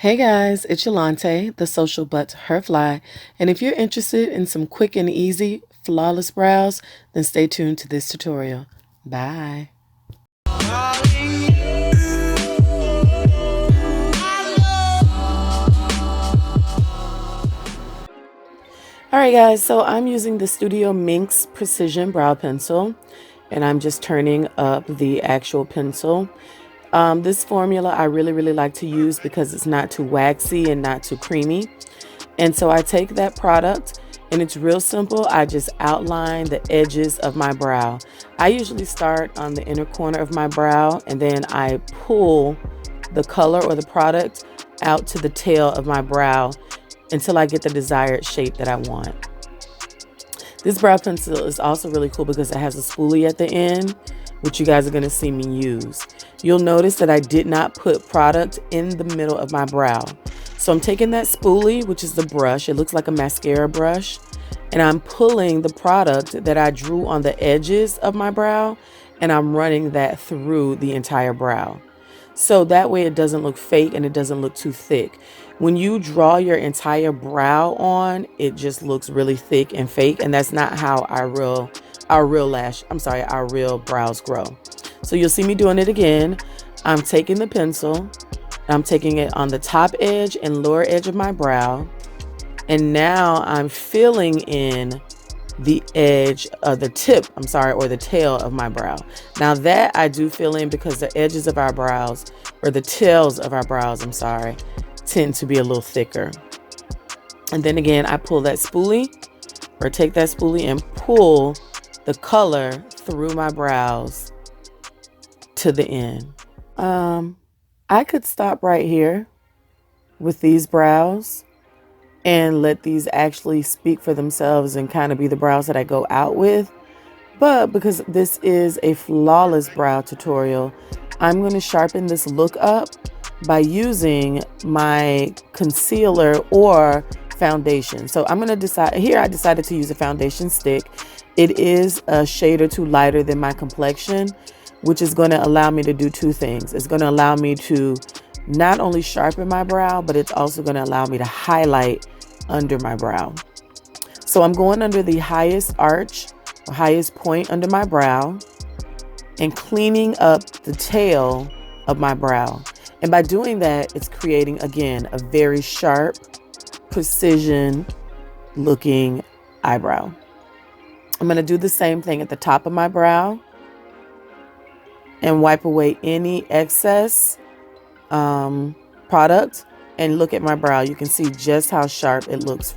Hey guys, it's Yolante, the social butterfly, and if you're interested in some quick and easy, flawless brows, then stay tuned to this tutorial. Bye. Alright guys, so I'm using the Studio Minx Precision Brow Pencil, and I'm just turning up the actual pencil. This formula I really like to use because it's not too waxy and not too creamy. And so I take that product and it's real simple. I just outline the edges of my brow. I usually start on the inner corner of my brow and then I pull the color or the product out to the tail of my brow until I get the desired shape that I want. This brow pencil is also really cool because it has a spoolie at the end, which you guys are going to see me use. You'll notice that I did not put product in the middle of my brow. So I'm taking that spoolie, which is the brush, it looks like a mascara brush, and I'm pulling the product that I drew on the edges of my brow, and I'm running that through the entire brow. So that way it doesn't look fake and it doesn't look too thick. When you draw your entire brow on, it just looks really thick and fake, and that's not how our real brows grow. So you'll see me doing it again. I'm taking the pencil, I'm taking it on the top edge and lower edge of my brow, and now I'm filling in the edge of the tip, or the tail of my brow. Now that I do fill in because the edges of our brows, or the tails of our brows, tend to be a little thicker. And then again, I pull that spoolie, or take that spoolie and pull the color through my brows to the end. I could stop right here with these brows and let these actually speak for themselves and kind of be the brows that I go out with. But because this is a flawless brow tutorial, I'm going to sharpen this look up by using my concealer or foundation. So I'm going to decide here. I decided to use a foundation stick. It is a shade or two lighter than my complexion, which is going to allow me to do two things. It's going to allow me to not only sharpen my brow, but it's also going to allow me to highlight under my brow. So I'm going under the highest arch or highest point under my brow and cleaning up the tail of my brow. And by doing that, it's creating, again, a very sharp, precision looking eyebrow. I'm going to do the same thing at the top of my brow and wipe away any excess product and look at my brow. You can see just how sharp it looks.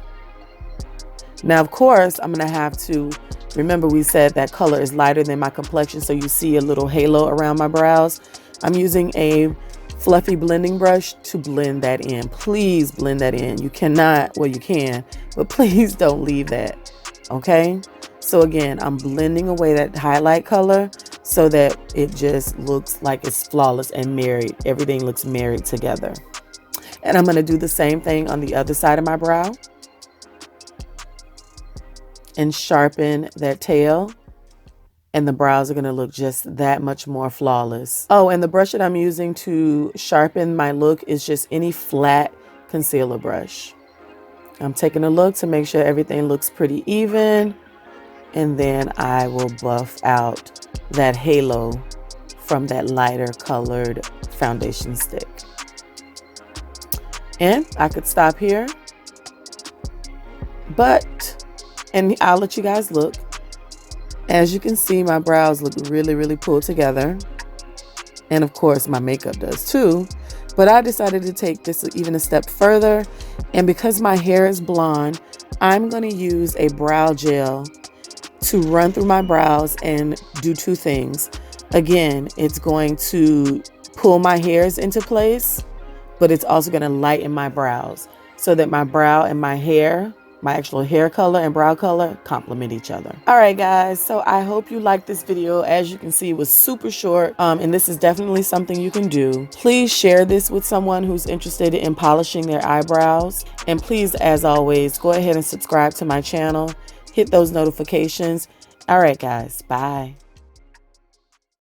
Now, of course, I'm going to have to remember we said that color is lighter than my complexion, so you see a little halo around my brows. I'm using a fluffy blending brush to blend that in. Please blend that in. You cannot, well, you can, but please don't leave that. Okay? So again, I'm blending away that highlight color so that it just looks like it's flawless and married. Everything looks married together. And I'm going to do the same thing on the other side of my brow and sharpen that tail. And the brows are going to look just that much more flawless. Oh, and the brush that I'm using to sharpen my look is just any flat concealer brush. I'm taking a look to make sure everything looks pretty even. And then I will buff out that halo from that lighter colored foundation stick. And I could stop here, and I'll let you guys look. As you can see, my brows look really pulled together. And of course, my makeup does too. But I decided to take this even a step further. And because my hair is blonde, I'm going to use a brow gel to run through my brows and do two things. Again, it's going to pull my hairs into place, but it's also going to lighten my brows so that my brow and my hair, my actual hair color and brow color, complement each other. All right, guys, so I hope you liked this video. As you can see, it was super short, and this is definitely something you can do. Please share this with someone who's interested in polishing their eyebrows. And please, as always, go ahead and subscribe to my channel. Hit those notifications. All right, guys, bye.